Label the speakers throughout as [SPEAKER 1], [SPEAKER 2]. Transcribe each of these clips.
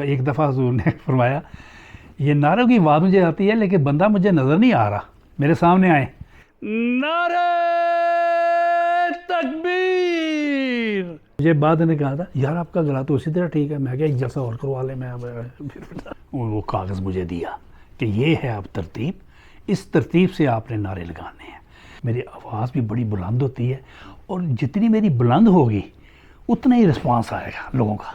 [SPEAKER 1] ایک دفعہ حضور نے فرمایا یہ نعروں کی آواز مجھے آتی ہے لیکن بندہ مجھے نظر نہیں آ رہا، میرے سامنے آئے نعرہ تکبیر. مجھے بعد نے کہا تھا یار آپ کا گلا تو اسی طرح ٹھیک ہے. میں کہا ایک جلسہ اور کروا لیں. میں وہ کاغذ مجھے دیا کہ یہ ہے اب ترتیب، اس ترتیب سے آپ نے نعرے لگانے ہیں. میری آواز بھی بڑی بلند ہوتی ہے اور جتنی میری بلند ہوگی اتنا ہی رسپانس آئے گا لوگوں کا،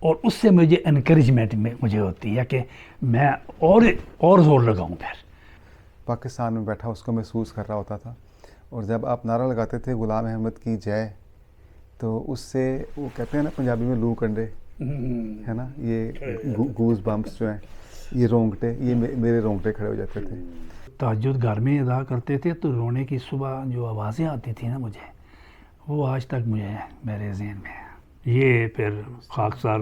[SPEAKER 1] اور اس سے مجھے انکریجمنٹ میں مجھے ہوتی ہے کہ میں اور زور لگاؤں. پھر
[SPEAKER 2] پاکستان میں بیٹھا اس کو محسوس کر رہا ہوتا تھا، اور جب آپ نعرہ لگاتے تھے غلام احمد کی جے، تو اس سے وہ کہتے ہیں نا پنجابی میں لو کنڈے ہے نا، یہ گوز بمپس جو ہیں، یہ رونگٹے، یہ میرے رونگٹے کھڑے ہو جاتے تھے.
[SPEAKER 1] تہجد گھر میں ادا کرتے تھے تو رونے کی صبح جو آوازیں آتی تھیں نا مجھے، وہ آج تک مجھے میرے ذہن میں ہے. یہ پھر خاکسار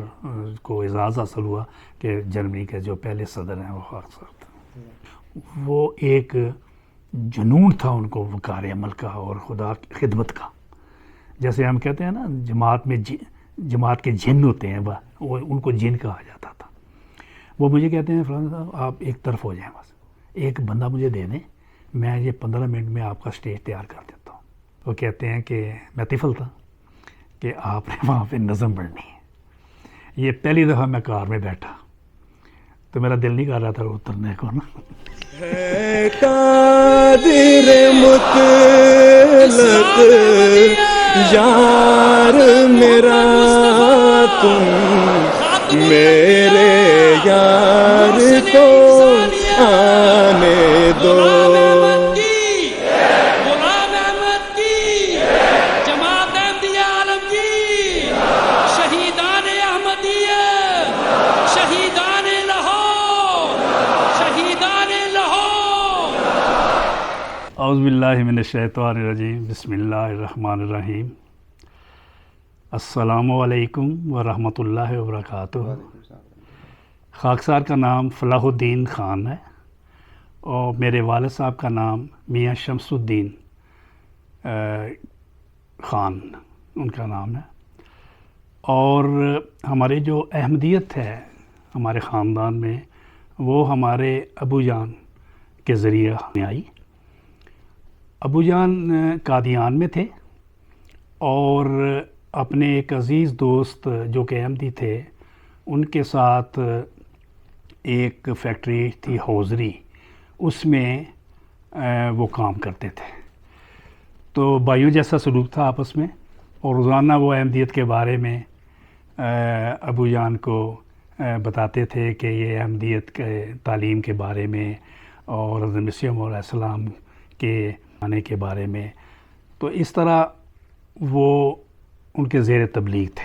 [SPEAKER 1] کو اعزاز حاصل ہوا کہ جرمنی کے جو پہلے صدر ہیں وہ خاکسار تھا. وہ ایک جنون تھا ان کو وقار عمل کا اور خدا کی خدمت کا. جیسے ہم کہتے ہیں نا جماعت کے جن ہوتے ہیں، وہ ان کو جن کہا جاتا تھا. وہ مجھے کہتے ہیں فلاں صاحب آپ ایک طرف ہو جائیں، بس ایک بندہ مجھے دے دیں، میں یہ 15 منٹ میں آپ کا سٹیج تیار کر دیتا ہوں. وہ کہتے ہیں کہ میں طفل تھا کہ آپ نے وہاں پہ نظم پڑھنی ہے. یہ پہلی دفعہ میں کار میں بیٹھا تو میرا دل نہیں کر رہا تھا اترنے کو نا.
[SPEAKER 3] ہے قادر مطلق یار میرا تم میرے یار کو آنے دو.
[SPEAKER 4] غلام احمد کی جماعت احمدیہ عالم کی شہیدان احمدیہ، شہیدان لاہور، شہیدان لاہور.
[SPEAKER 1] اعوذ باللہ من الشیطان الرجیم، بسم اللہ الرحمن الرحیم. السلام علیکم ورحمۃ اللہ وبرکاتہ. خاکسار کا نام فلاح الدین خان ہے اور میرے والد صاحب کا نام میاں شمس الدین خان ان کا نام ہے. اور ہماری جو احمدیت ہے ہمارے خاندان میں وہ ہمارے ابو جان کے ذریعے میں آئی. ابو جان قادیان میں تھے اور اپنے ایک عزیز دوست جو کہ احمدی تھے ان کے ساتھ ایک فیکٹری تھی ہوزری، اس میں وہ کام کرتے تھے. تو بھائیوں جیسا سلوک تھا آپس میں، اور روزانہ وہ احمدیت کے بارے میں ابو جان کو بتاتے تھے کہ یہ احمدیت کے تعلیم کے بارے میں اور حضرت مسیح موعود علیہ السلام کے آنے کے بارے میں. تو اس طرح وہ ان کے زیر تبلیغ تھے.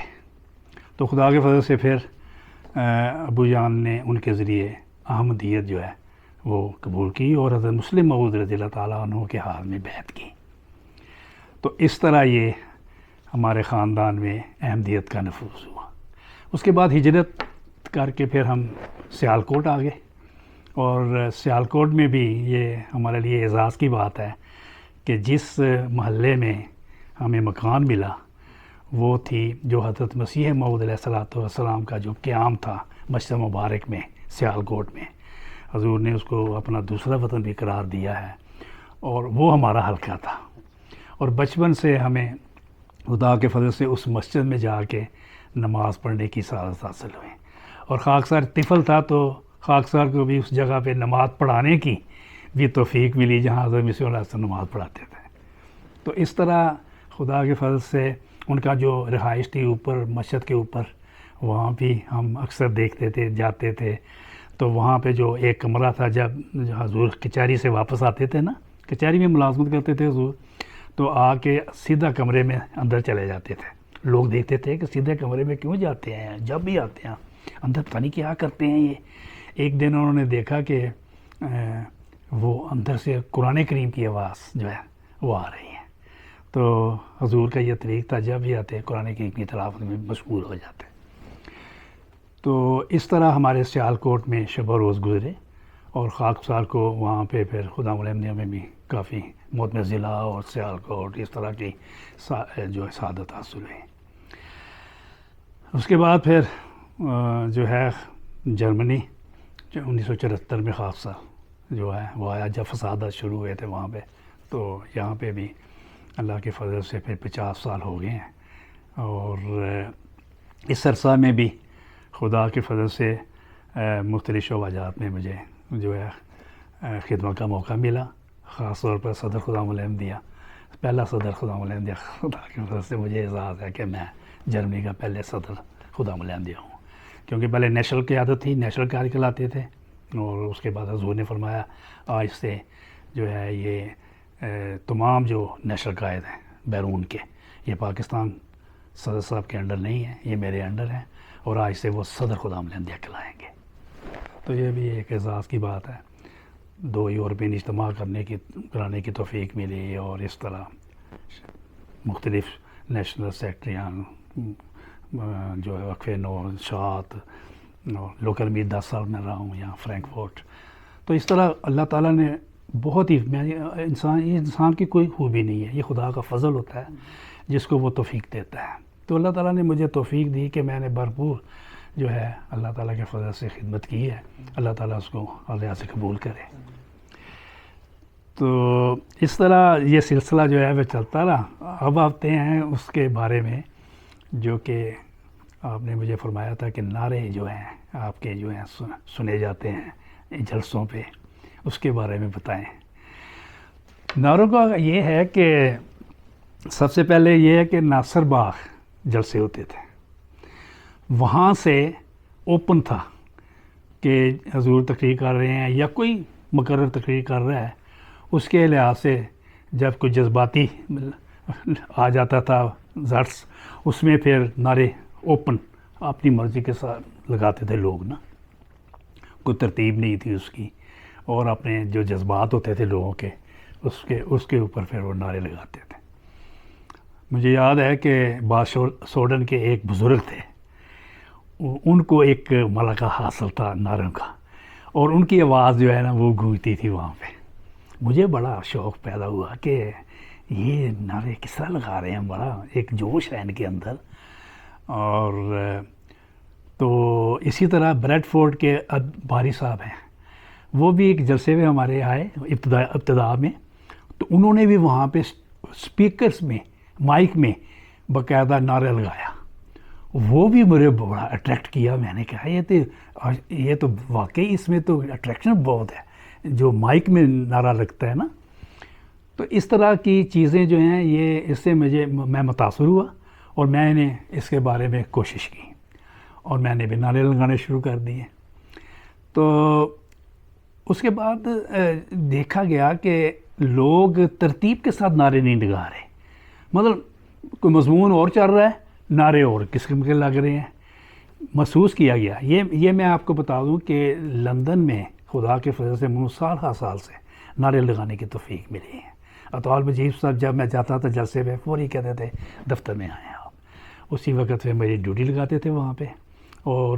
[SPEAKER 1] تو خدا کے فضل سے پھر ابو جان نے ان کے ذریعے احمدیت جو ہے وہ قبول کی اور حضرت مسلم موعود رضی اللہ تعالیٰ عنہ کے حال میں بیعت کی. تو اس طرح یہ ہمارے خاندان میں احمدیت کا نفوذ ہوا. اس کے بعد ہجرت کر کے پھر ہم سیالکوٹ آ گئے، اور سیالکوٹ میں بھی یہ ہمارے لیے اعزاز کی بات ہے کہ جس محلے میں ہمیں مکان ملا وہ تھی جو حضرت مسیح موعود علیہ السلام کا جو قیام تھا مسجد مبارک میں سیالکوٹ میں. حضور نے اس کو اپنا دوسرا وطن بھی قرار دیا ہے اور وہ ہمارا حلقہ تھا. اور بچپن سے ہمیں خدا کے فضل سے اس مسجد میں جا کے نماز پڑھنے کی سعادت حاصل ہوئی. اور خاکسار طفل تھا تو خاکسار کو بھی اس جگہ پہ نماز پڑھانے کی بھی توفیق ملی جہاں حضرت مسیح علیہ السلام نماز پڑھاتے تھے. تو اس طرح خدا کے فضل سے ان کا جو رہائش تھی اوپر مسجد کے اوپر، وہاں بھی ہم اکثر دیکھتے تھے، جاتے تھے. تو وہاں پہ جو ایک کمرہ تھا، جب حضور کچہری سے واپس آتے تھے نا، کچہری میں ملازمت کرتے تھے حضور، تو آ کے سیدھا کمرے میں اندر چلے جاتے تھے. لوگ دیکھتے تھے کہ سیدھے کمرے میں کیوں جاتے ہیں، جب بھی آتے ہیں اندر پتہ نہیں کیا کرتے ہیں یہ. ایک دن انہوں نے دیکھا کہ وہ اندر سے قرآن کریم کی آواز جو ہے وہ آ رہی ہے. تو حضور کا یہ طریق تھا، جب بھی آتے قرآن کریم کی تلاوت میں مشغول ہو جاتے. تو اس طرح ہمارے سیالکوٹ میں شب و روز گزرے، اور خاکسار کو وہاں پہ پھر خدا احمدیہ میں بھی کافی محتمِ ضلع اور سیالکوٹ اس طرح کی جو ہے سعادت حاصل ہوئی. اس کے بعد پھر جو ہے جرمنی جو 1974 میں خاصا جو ہے وہ آیا جب فسادات شروع ہوئے تھے وہاں پہ، تو یہاں پہ بھی اللہ کے فضل سے پھر 50 سال ہو گئے ہیں، اور اس عرصہ میں بھی خدا کے فضل سے مختلف شعبات میں مجھے جو ہے خدمت کا موقع ملا، خاص طور پر صدر خدام الحمدیہ، پہلا صدر خدام الحمدیہ خدا کی فضل سے مجھے اعزاز ہے کہ میں جرمنی کا پہلے صدر خدام الحمدیہ ہوں، کیونکہ پہلے نیشنل قیادت تھی، نیشنل قیادت کہلاتے تھے، اور اس کے بعد حضور نے فرمایا آج سے جو ہے یہ تمام جو نیشنل قائد ہیں بیرون کے، یہ پاکستان صدر صاحب کے انڈر نہیں ہے، یہ میرے انڈر ہے، اور آج سے وہ صدر خدام الحمدیہ کہلائیں گے۔ تو یہ بھی ایک اعزاز کی بات ہے، 2 یورپین اجتماع کرانے کی توفیق ملی، اور اس طرح مختلف نیشنل سیکرٹریاں جو ہے وقفے نو شاعت لوکل میٹ 10 سال میں رہا ہوں یہاں فرینکفورٹ۔ تو اس طرح اللہ تعالیٰ نے بہت ہی یہ انسان کی کوئی خوبی نہیں ہے، یہ خدا کا فضل ہوتا ہے جس کو وہ توفیق دیتا ہے۔ تو اللہ تعالیٰ نے مجھے توفیق دی کہ میں نے بھرپور جو ہے اللہ تعالیٰ کے فضل سے خدمت کی ہے، اللہ تعالیٰ اس کو اللہ سے قبول کرے۔ تو اس طرح یہ سلسلہ جو ہے وہ چلتا رہا۔ اب آتے ہیں اس کے بارے میں جو کہ آپ نے مجھے فرمایا تھا کہ نعرے جو ہیں آپ کے جو ہیں سنے جاتے ہیں جلسوں پہ، اس کے بارے میں بتائیں۔ نعروں کا یہ ہے کہ سب سے پہلے یہ ہے کہ ناصر باغ جلسے ہوتے تھے، وہاں سے اوپن تھا کہ حضور تقریر کر رہے ہیں یا کوئی مقرر تقریر کر رہا ہے، اس کے لحاظ سے جب کوئی جذباتی آ جاتا تھا ظرف، اس میں پھر نعرے اوپن اپنی مرضی کے ساتھ لگاتے تھے لوگ نا، کوئی ترتیب نہیں تھی اس کی، اور اپنے جو جذبات ہوتے تھے لوگوں کے اس کے اوپر پھر وہ نعرے لگاتے تھے۔ مجھے یاد ہے کہ سوڈن کے ایک بزرگ تھے، ان کو ایک ملکہ حاصل تھا نعروں کا، اور ان کی آواز جو ہے نا وہ گونجتی تھی وہاں پہ۔ مجھے بڑا شوق پیدا ہوا کہ یہ نعرے کس طرح لگا رہے ہیں، بڑا ایک جوش ہے ان کے اندر۔ اور تو اسی طرح بریڈ فورڈ کے باری صاحب ہیں، وہ بھی ایک جلسے میں ہمارے آئے ابتدا میں، تو انہوں نے بھی وہاں پہ سپیکرز میں مائک میں باقاعدہ نعرہ لگایا، وہ بھی مجھے بڑا اٹریکٹ کیا۔ میں نے کہا یہ تو واقعی اس میں تو اٹریکشن بہت ہے جو مائک میں نعرہ لگتا ہے نا۔ تو اس طرح کی چیزیں جو ہیں یہ اس سے میں متاثر ہوا، اور میں نے اس کے بارے میں کوشش کی، اور میں نے بھی نعرے لگانے شروع کر دیے۔ تو اس کے بعد دیکھا گیا کہ لوگ ترتیب کے ساتھ نعرے نہیں لگا رہے، مطلب کوئی مضمون اور چل رہا ہے، نعرے اور قسم کے لگ رہے ہیں۔ محسوس کیا گیا یہ میں آپ کو بتا دوں کہ لندن میں خدا کے فضل سے سال سے نعرے لگانے کی توفیق ملی ہے۔ اطوال مجیب صاحب جب میں جاتا تھا جلسے میں فوری کہتے تھے دفتر میں آئیں آپ، اسی وقت میں میری ڈیوٹی لگاتے تھے وہاں پہ، اور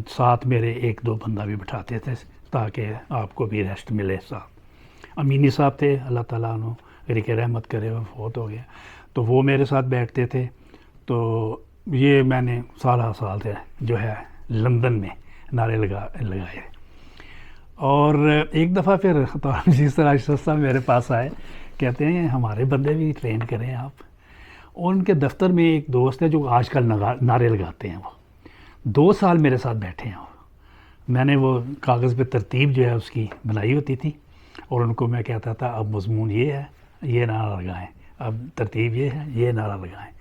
[SPEAKER 1] ساتھ میرے 1-2 بندہ بھی بٹھاتے تھے تاکہ آپ کو بھی ریسٹ ملے۔ ساتھ امینی صاحب تھے، اللہ تعالیٰ عنہ غریق رحمت کرے، وہ فوت ہو گیا، تو وہ میرے ساتھ بیٹھتے تھے۔ تو یہ میں نے سال سے جو ہے لندن میں نعرے لگائے۔ اور ایک دفعہ پھر جس طرح اشرف صاحب میرے پاس آئے، کہتے ہیں ہمارے بندے بھی ٹرین کریں آپ۔ اور ان کے دفتر میں ایک دوست ہے جو آج کل نعرے لگاتے ہیں، وہ 2 سال میرے ساتھ بیٹھے ہیں۔ میں نے وہ کاغذ پہ ترتیب جو ہے اس کی بنائی ہوتی تھی، اور ان کو میں کہتا تھا اب مضمون یہ ہے، یہ نعرہ لگائیں، اب ترتیب یہ ہے، یہ نعرہ لگائیں۔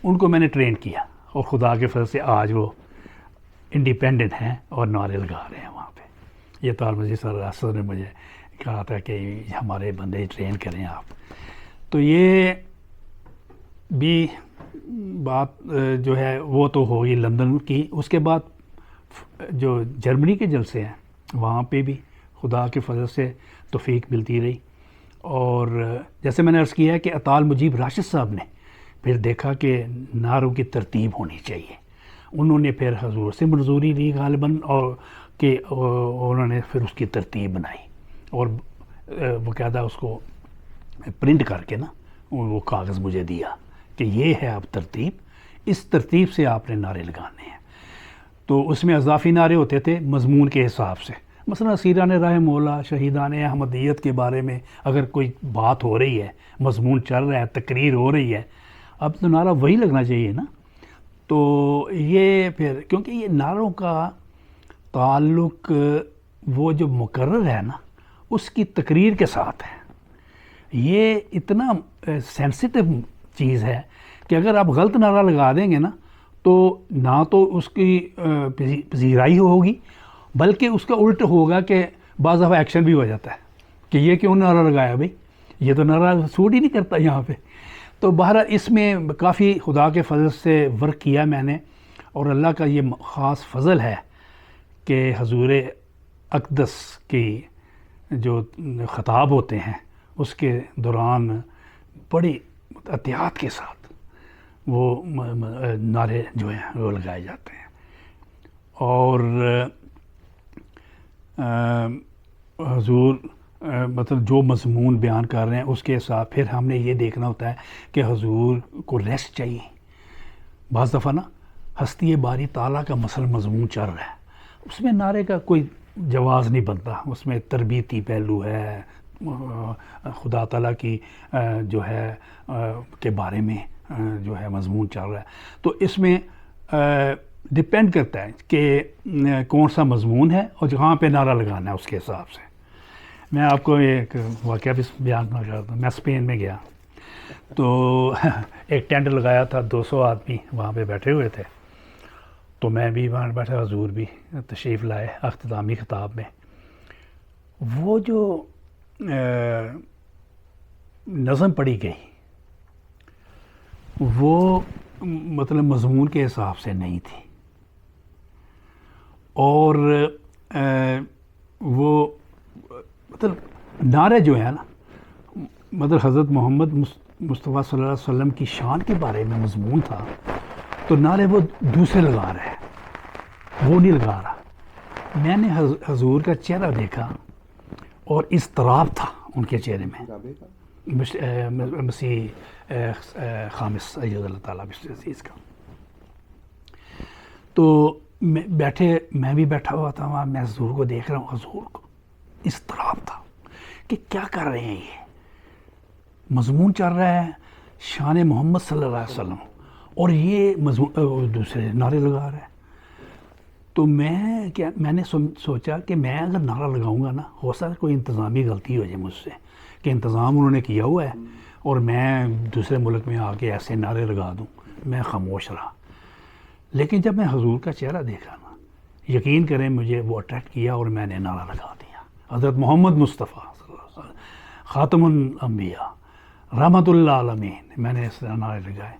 [SPEAKER 1] ان کو میں نے ٹرین کیا، اور خدا کے فضل سے آج وہ انڈیپینڈنٹ ہیں اور نعرے لگا رہے ہیں وہاں پہ۔ یہ تو مجید صاحب نے مجھے کہا تھا کہ ہمارے بندے ٹرین کریں آپ۔ تو یہ بھی بات جو ہے وہ تو ہوگی لندن کی۔ اس کے بعد جو جرمنی کے جلسے ہیں وہاں پہ بھی خدا کے فضل سے توفیق ملتی رہی، اور جیسے میں نے عرض کیا ہے کہ اطال مجیب راشد صاحب نے پھر دیکھا کہ نعروں کی ترتیب ہونی چاہیے، انہوں نے پھر حضور سے منظوری لی غالباً، اور کہ انہوں نے پھر اس کی ترتیب بنائی، اور باقاعدہ اس کو پرنٹ کر کے نا وہ کاغذ مجھے دیا کہ یہ ہے اب ترتیب، اس ترتیب سے آپ نے نعرے لگانے ہیں۔ تو اس میں اضافی نعرے ہوتے تھے مضمون کے حساب سے. مثلا اسیران راہ مولا، شہیدان احمدیت کے بارے میں اگر کوئی بات ہو رہی ہے، مضمون چل رہا ہے، تقریر ہو رہی ہے، اب تو نعرہ وہی لگنا چاہیے نا. تو یہ پھر کیونکہ یہ نعروں کا تعلق وہ جو مقرر ہے نا اس کی تقریر کے ساتھ ہے. یہ اتنا سینسٹیو چیز ہے کہ اگر آپ غلط نعرہ لگا دیں گے نا تو نہ تو اس کی پذیرائی ہوگی بلکہ اس کا الٹ ہوگا کہ بعض دفعہ ایکشن بھی ہو جاتا ہے کہ یہ کیوں نعرہ لگایا بھائی، یہ تو نعرہ سوٹ ہی نہیں کرتا یہاں پہ. تو بہرحال اس میں کافی خدا کے فضل سے ورک کیا میں نے، اور اللہ کا یہ خاص فضل ہے کہ حضور اقدس کی جو خطاب ہوتے ہیں اس کے دوران بڑی احتیاط کے ساتھ وہ نعرے جو ہیں وہ لگائے جاتے ہیں. اور حضور مطلب جو مضمون بیان کر رہے ہیں اس کے حساب پھر ہم نے یہ دیکھنا ہوتا ہے کہ حضور کو ریسٹ چاہیے. بعض دفعہ نا ہستی باری تعالیٰ کا مضمون چل رہا ہے، اس میں نعرے کا کوئی جواز نہیں بنتا، اس میں تربیتی پہلو ہے، خدا تعالیٰ کی جو ہے کے بارے میں جو ہے مضمون چل رہا ہے. تو اس میں ڈپینڈ کرتا ہے کہ کون سا مضمون ہے اور جہاں پہ نعرہ لگانا ہے اس کے حساب سے. میں آپ کو ایک واقعہ بھی بیان کرتا ہوں. میں اسپین میں گیا تو ایک ٹینٹ لگایا تھا، 200 آدمی وہاں پہ بیٹھے ہوئے تھے. تو میں بھی وہاں بیٹھا، حضور بھی تشریف لائے اختتامی خطاب میں. وہ جو نظم پڑھی گئی وہ مطلب مضمون کے حساب سے نہیں تھی، اور وہ مطلب نعرے جو ہے نا مطلب حضرت محمد مصطفیٰ صلی اللہ علیہ وسلم کی شان کے بارے میں مضمون تھا، تو نعرے وہ دوسرے لگا رہے ہیں، وہ نہیں لگا رہا. میں نے حضور کا چہرہ دیکھا اور اضطراب تھا ان کے چہرے میں. مسیح خامس اید اللہ تعالیٰ عزیز کا. تو میں بھی بیٹھا ہوا تھا وہاں، میں حضور کو دیکھ رہا ہوں. حضور کو اضطراب تھا کہ کیا کر رہے ہیں، یہ مضمون چل رہا ہے شان محمد صلی اللہ علیہ وسلم اور یہ مضمون دوسرے نعرے لگا رہے ہیں. تو میں نے سوچا کہ میں اگر نعرہ لگاؤں گا نا ہو سکتا ہے کوئی انتظامی غلطی ہو جائے مجھ سے کہ انتظام انہوں نے کیا ہوا ہے اور میں دوسرے ملک میں آ کے ایسے نعرے لگا دوں. میں خاموش رہا. لیکن جب میں حضور کا چہرہ دیکھا نا، یقین کریں مجھے وہ اٹریکٹ کیا اور میں نے نعرہ لگا دیا، حضرت محمد مصطفیٰ صلی اللہ علیہ وسلم خاتم الانبیاء رحمت اللہ عالمین. میں نے اس طرح نعرے لگائے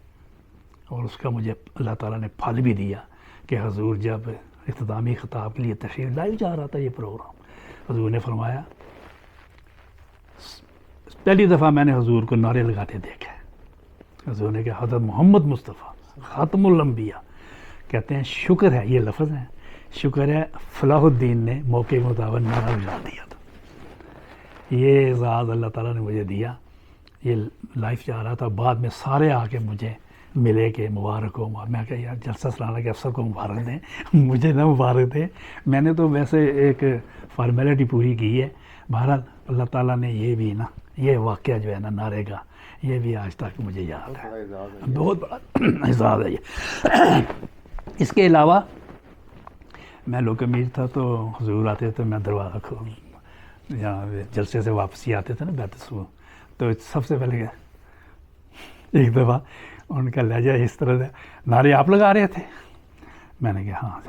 [SPEAKER 1] اور اس کا مجھے اللہ تعالیٰ نے پھل بھی دیا کہ حضور جب اختتامی خطاب کے لیے تشریف لائے جا رہا تھا یہ پروگرام، حضور نے فرمایا، پہلی دفعہ میں نے حضور کو نعرے لگاتے دیکھا. حضور نے کہا حضرت محمد مصطفیٰ خاتم الانبیاء، کہتے ہیں شکر ہے، یہ لفظ ہے، شکر ہے فلاح الدین نے موقع کے مطابق نعرہ لگا دیا تھا. یہ اعزاز اللہ تعالیٰ نے مجھے دیا. یہ لائف جا رہا تھا، بعد میں سارے آ کے مجھے ملے کہ مبارک ہو. میں کہا یار جلسہ سلانا کے افسر کو مبارک دیں، مجھے نہ مبارک دیں. میں نے تو ویسے ایک فارمیلٹی پوری کی ہے. بہرحال اللہ تعالیٰ نے یہ بھی نا، یہ واقعہ جو ہے نا نعرے کا، یہ بھی آج تک مجھے یاد ہے. بہت بڑا اعزاز ہے یہ. اس کے علاوہ میں لوک امیر تھا تو حضور آتے تھے، میں دروازہ کھول یہاں جلسے سے واپسی آتے تھے نا بیت الصبح، تو سب سے پہلے ایک دفعہ ان کا لہجہ اس طرح سے، نعرے آپ لگا رہے تھے؟ میں نے کہا ہاں.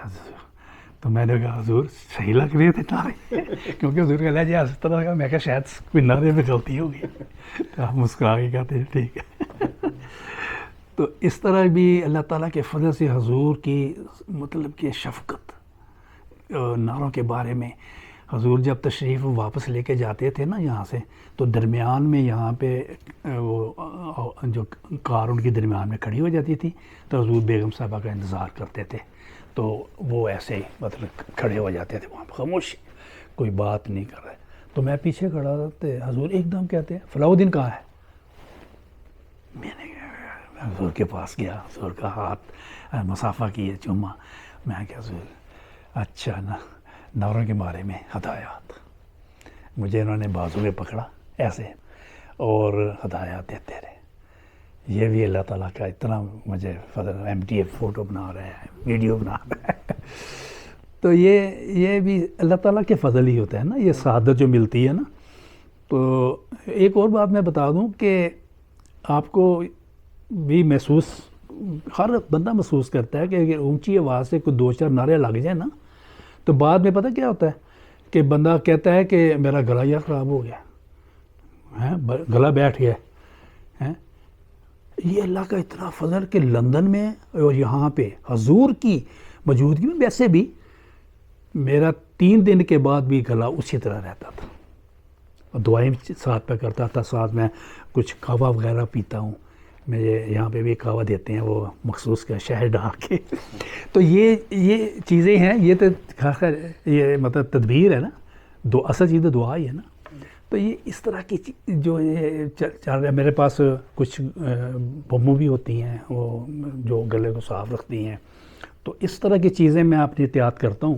[SPEAKER 1] تو میں نے کہا حضور صحیح لگ رہے تھے نعرے، کیونکہ حضور کا لہجہ اس طرح کا. میں کہا شاید کوئی نعرے میں غلطی ہوگی. تو آپ مسکرا کے کہتے ہیں ٹھیک ہے. تو اس طرح بھی اللہ تعالیٰ کے فضل سے حضور کی مطلب کہ شفقت نعروں کے بارے میں. حضور جب تشریف واپس لے کے جاتے تھے نا یہاں سے، تو درمیان میں یہاں پہ وہ جو کار ان کی درمیان میں کھڑی ہو جاتی تھی، تو حضور بیگم صاحبہ کا انتظار کرتے تھے. تو وہ ایسے ہی مطلب کھڑے ہو جاتے تھے وہاں پہ خاموش، کوئی بات نہیں کر رہے. تو میں پیچھے کھڑا تھا، حضور ایک دم کہتے ہیں فلاح الدین کہاں ہے؟ میں نے حضور کے پاس گیا، حضور کا ہاتھ مصافحہ کیے، چوما. میں کیا حضور اچھا نا نعروں کے بارے میں ہدایات. مجھے انہوں نے بازو میں پکڑا ایسے اور ہدایات دیتے رہے. یہ بھی اللہ تعالیٰ کا اتنا مجھے فضل. ایم ٹی ایف فوٹو بنا رہے ہیں, ویڈیو بنا رہے ہیں. تو یہ بھی اللہ تعالیٰ کے فضل ہی ہوتا ہے نا, یہ سعادت جو ملتی ہے نا. تو ایک اور بات میں بتا دوں کہ آپ کو بھی محسوس, ہر بندہ محسوس کرتا ہے کہ اگر اونچی آواز سے کوئی 2-4 نعرے لگ جائیں نا تو بعد میں پتہ کیا ہوتا ہے کہ بندہ کہتا ہے کہ میرا گلا یا خراب ہو گیا, گلا بیٹھ گیا ہے. یہ اللہ کا اتنا فضل کہ لندن میں اور یہاں پہ حضور کی موجودگی میں ویسے بھی میرا 3 دن کے بعد بھی گلا اسی طرح رہتا تھا. اور دعائیں ساتھ پہ کرتا تھا, ساتھ میں کچھ قہوہ وغیرہ پیتا ہوں. مجھے یہاں پہ بھی قہوہ دیتے ہیں وہ مخصوص کا شہد ڈال کے. تو یہ چیزیں ہیں, یہ تو خاص یہ مطلب تدبیر ہے نا, اصل چیز تو دعا ہی ہے نا. تو یہ اس طرح کی جو یہ چل رہا ہے. میرے پاس کچھ بموں بھی ہوتی ہیں وہ جو گلے کو صاف رکھتی ہیں. تو اس طرح کی چیزیں میں اپنی احتیاط کرتا ہوں.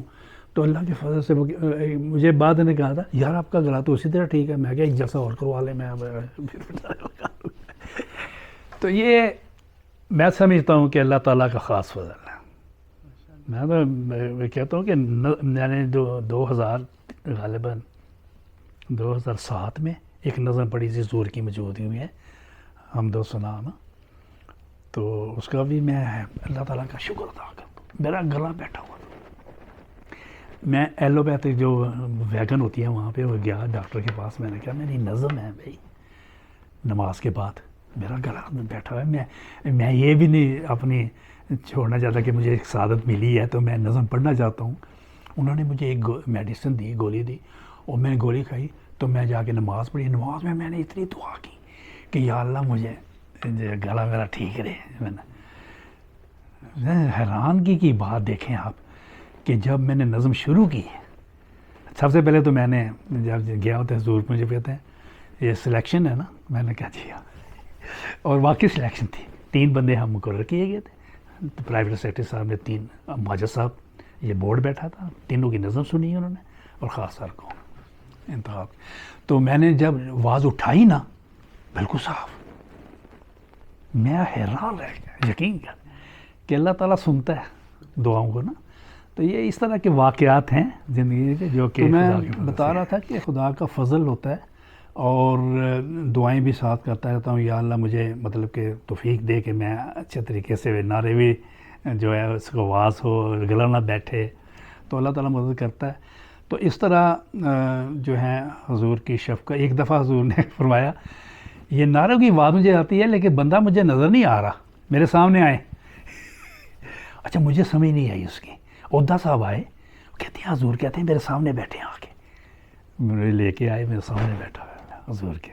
[SPEAKER 1] تو اللہ کے فضل سے مجھے بعد نے کہا تھا یار آپ کا گلا تو اسی طرح ٹھیک ہے. میں کہا ایک جلسہ اور کروا لیں, میں تو یہ میں سمجھتا ہوں کہ اللہ تعالیٰ کا خاص فضل ہے. میں تو کہتا ہوں کہ میں نے جو 2000 غالباً 2007 میں ایک نظم پڑھی تھی حضور کی موجودگی میں حمد و ثنا نا, تو اس کا بھی میں اللہ تعالیٰ کا شکر ادا کرتا ہوں. میرا گلا بیٹھا ہوا تھا. میں ایلوپیتھک جو ویگن ہوتی ہے وہاں پہ وہ گیا ڈاکٹر کے پاس. میں نے کہا میری نظم ہے بھائی, نماز کے بعد میرا گلا بیٹھا ہوا ہے. میں یہ بھی نہیں اپنی چھوڑنا چاہتا کہ مجھے ایک سعادت ملی ہے تو میں نظم پڑھنا چاہتا ہوں. انہوں نے مجھے ایک میڈیسن دی, گولی دی, اور میں نے گولی کھائی. تو میں جا کے نماز پڑھی. نماز میں نے اتنی دعا کی کہ یا اللہ مجھے گلا میرا ٹھیک رہے. میں حیرانگی کی بات دیکھیں آپ کہ جب میں نے نظم شروع کی, سب سے پہلے تو میں نے جب گیا ہوتا ہے حضور مجھے کہتے ہیں یہ سلیکشن ہے نا. میں نے کہا جی ہاں, اور واقعی سلیکشن تھی. 3 بندے ہم مقرر کیے گئے تھے. پرائیویٹ سیکرٹری صاحب نے 3, ماجد صاحب یہ بورڈ بیٹھا تھا, تینوں کی نظم سنی انہوں نے, اور خاص سر کو انتخاب. تو میں نے جب آواز اٹھائی نا بالکل صاف, میں حیران رہ گیا. یقین کر کہ اللہ تعالیٰ سنتا ہے دعاؤں کو نا. تو یہ اس طرح کے واقعات ہیں زندگی کے جو کہ میں بتا رہا تھا کہ خدا کا فضل ہوتا ہے, اور دعائیں بھی ساتھ کرتا رہتا ہوں. یا اللہ مجھے مطلب کہ توفیق دے کہ میں اچھے طریقے سے نعرے بھی جو ہے اس کو آواز ہو, گلا نہ بیٹھے. تو اللہ تعالیٰ مدد کرتا ہے. تو اس طرح جو ہے حضور کی شفقت. ایک دفعہ حضور نے فرمایا یہ نعروں کی آواز مجھے آتی ہے لیکن بندہ مجھے نظر نہیں آ رہا, میرے سامنے آئے. اچھا مجھے سمجھ نہیں آئی اس کی. عہدہ صاحب آئے, کہتے ہیں حضور کہتے ہیں میرے سامنے بیٹھے ہیں, آ کے میرے لے کے آئے, میرے سامنے بیٹھا ہوا ہے حضور کے.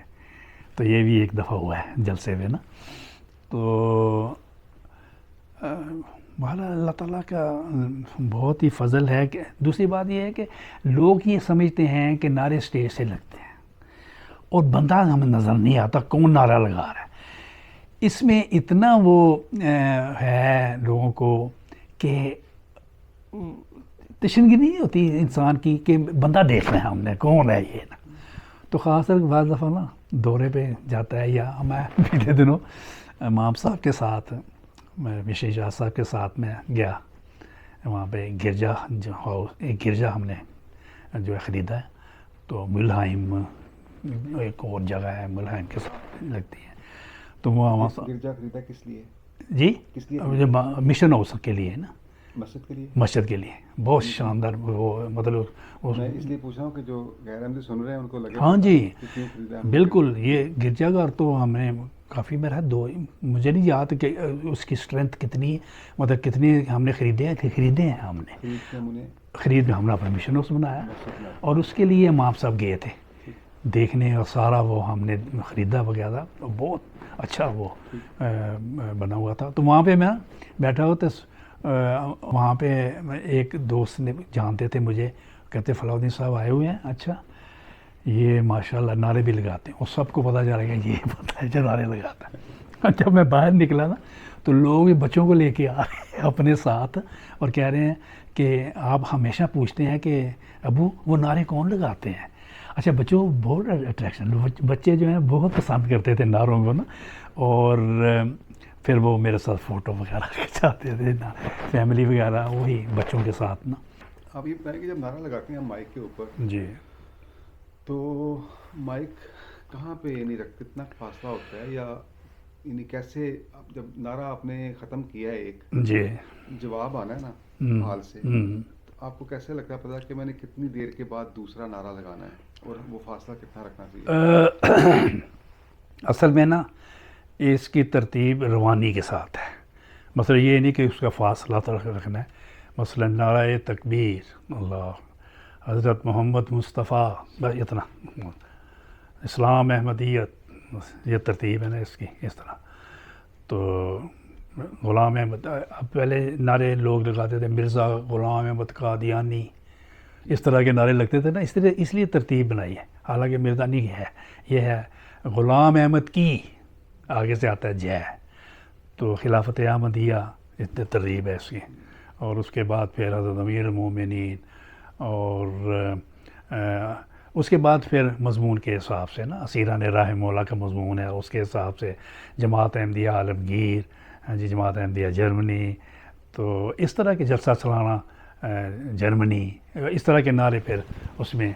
[SPEAKER 1] تو یہ بھی ایک دفعہ ہوا ہے جلسے میں نا. تو بہرحال اللہ تعالیٰ کا بہت ہی فضل ہے. کہ دوسری بات یہ ہے کہ لوگ یہ سمجھتے ہیں کہ نعرے اسٹیج سے لگتے ہیں اور بندہ ہمیں نظر نہیں آتا کون نعرہ لگا رہا ہے. اس میں اتنا وہ ہے لوگوں کو کہ تشنگی نہیں ہوتی انسان کی کہ بندہ دیکھ رہے ہیں ہم نے کون ہے یہ نا. تو خاص طور بعض دفعہ نا دورے پہ جاتا ہے, یا میں پچھلے دنوں امام صاحب کے ساتھ, مشری شاہ صاحب کے ساتھ میں گیا وہاں پہ گرجا جو ہاؤس, ایک گرجا ہم نے جو ہے خریدا ہے. تو ملہائم ایک اور جگہ ہے ملہائم کے ساتھ لگتی ہے. تو وہ
[SPEAKER 2] گرجا خریدا کس لیے؟
[SPEAKER 1] جی
[SPEAKER 2] کس لیے؟
[SPEAKER 1] مشن ہاؤس کے لیے نا,
[SPEAKER 2] مسجد کے لیے.
[SPEAKER 1] مسجد کے لیے بہت شاندار. وہ مطلب
[SPEAKER 2] میں اس لیے پوچھ رہا ہوں کہ جو غیر احمدی سن رہے ہیں ان کو لگے
[SPEAKER 1] ہاں جی
[SPEAKER 2] کہ کیوں خریدا.
[SPEAKER 1] بالکل. یہ گرجا گھر تو ہم نے کافی میرا 2, مجھے نہیں یاد کہ اس کی اسٹرینتھ کتنی, مطلب کتنے ہم نے خریدے ہیں ہم نے خرید میں ہم نے اپنا مشن ہاؤس بنایا, اور اس کے لیے امام صاحب گئے تھے دیکھنے, اور سارا وہ ہم نے خریدا وغیرہ. بہت اچھا وہ بنا ہوا تھا. تو وہاں پہ میں بیٹھا ہوا تھا. وہاں پہ ایک دوست نے جانتے تھے مجھے, کہتے فلاؤدین صاحب آئے ہوئے ہیں. اچھا یہ ماشاء اللہ نعرے بھی لگاتے ہیں, اور سب کو پتہ چل رہا ہے کہ یہ پتہ ہے جو نعرے لگاتا ہے. جب میں باہر نکلا نا تو لوگ بچوں کو لے کے آ رہے ہیں اپنے ساتھ اور کہہ رہے ہیں کہ آپ ہمیشہ پوچھتے ہیں کہ ابو وہ نعرے کون لگاتے ہیں. اچھا بچوں کو بہت اٹریکشن، بچے جو ہیں بہت پسند کرتے تھے نعروں کو نا، اور پھر وہ میرے ساتھ فوٹو وغیرہ کھنچاتے تھے نا، فیملی وغیرہ وہی بچوں کے ساتھ نا.
[SPEAKER 2] آپ یہ بتائیں کہ جب نعرہ لگاتے ہیں مائک کے اوپر
[SPEAKER 1] جی
[SPEAKER 2] تو مائک کہاں پہ یعنی رکھ کتنا فاصلہ ہوتا ہے، یا یعنی کیسے اب جب نعرہ آپ نے ختم کیا ہے ایک
[SPEAKER 1] جی
[SPEAKER 2] جواب آنا ہے نا
[SPEAKER 1] ہم،
[SPEAKER 2] حال سے،
[SPEAKER 1] ہم.
[SPEAKER 2] تو آپ کو کیسے لگتا ہے پتا کہ میں نے کتنی دیر کے بعد دوسرا نعرہ لگانا ہے اور وہ فاصلہ کتنا رکھنا چاہیے؟
[SPEAKER 1] اصل میں نا اس کی ترتیب روانی کے ساتھ ہے. مثلا یہ نہیں کہ اس کا فاصلہ رکھنا ہے. مثلا نعرہ تکبیر اللہ، حضرت محمد مصطفیٰ، بس اتنا، اسلام احمدیت، بس یہ ترتیب ہے نا اس کی اس طرح. تو غلام احمد، اب پہلے نعرے لوگ لگاتے تھے مرزا غلام احمد قادیانی، اس طرح کے نعرے لگتے تھے نا، اس لیے ترتیب بنائی ہے. حالانکہ مرزا نہیں ہے، یہ ہے غلام احمد کی، آگے سے آتا ہے جے. تو خلافت احمدیہ اتنے ترتیب ہے اس کی. اور اس کے بعد پھر حضرت امیر المومنین، اور اس کے بعد پھر مضمون کے حساب سے نا اسیران راہ مولا کا مضمون ہے، اس کے حساب سے جماعت احمدیہ عالمگیر، جی جماعت احمدیہ جرمنی. تو اس طرح کے جلسہ سالانہ جرمنی، اس طرح کے نعرے پھر اس میں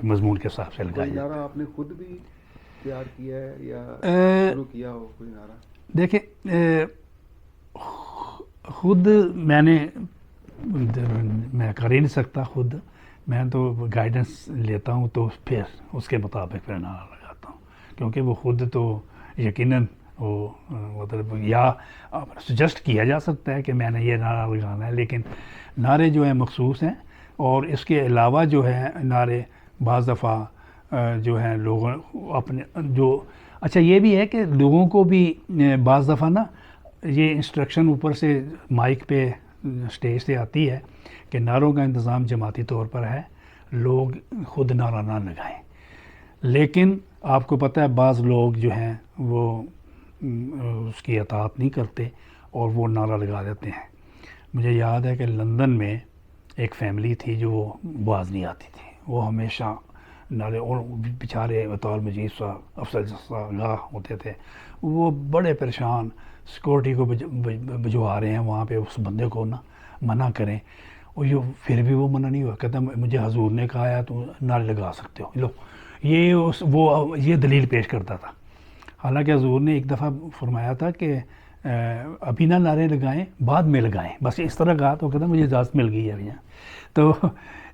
[SPEAKER 1] مضمون کے حساب سے
[SPEAKER 2] کوئی
[SPEAKER 1] لگائے.
[SPEAKER 2] نعرہ آپ نے خود بھی تیار کیا ہے یا شروع کیا ہو کوئی نعرہ؟
[SPEAKER 1] دیکھیں خود میں کر ہی نہیں سکتا خود، میں تو گائیڈنس لیتا ہوں تو پھر اس کے مطابق پھر نعرہ لگاتا ہوں، کیونکہ وہ خود تو یقیناً وہ مطلب یا سجیسٹ کیا جا سکتا ہے کہ میں نے یہ نعرہ لگانا ہے، لیکن نعرے جو ہیں مخصوص ہیں. اور اس کے علاوہ جو ہے نعرے بعض دفعہ جو ہیں لوگوں اپنے جو اچھا یہ بھی ہے کہ لوگوں کو بھی بعض دفعہ نا یہ انسٹرکشن اوپر سے مائک پہ اسٹیج سے آتی ہے کہ نعروں کا انتظام جماعتی طور پر ہے، لوگ خود نعرہ نہ لگائیں. لیکن آپ کو پتہ ہے بعض لوگ جو ہیں وہ اس کی اطاعت نہیں کرتے اور وہ نعرہ لگا دیتے ہیں. مجھے یاد ہے کہ لندن میں ایک فیملی تھی جو باز نہیں آتی تھی، وہ ہمیشہ نعرے، اور بیچارے بطور مجید صاحب افضل گاہ ہوتے تھے، وہ بڑے پریشان، سیکورٹی کو بھجوا رہے ہیں وہاں پہ اس بندے کو نا منع کریں، اور یہ پھر بھی وہ منع نہیں ہوا. کہتا مجھے حضور نے کہا ہے تو نعرے لگا سکتے ہو. لو یہ دلیل پیش کرتا تھا. حالانکہ حضور نے ایک دفعہ فرمایا تھا کہ ابھی نہ نعرے لگائیں، بعد میں لگائیں، بس اس طرح کہا. تو کہتا مجھے اجازت مل گئی ہے ابھی. تو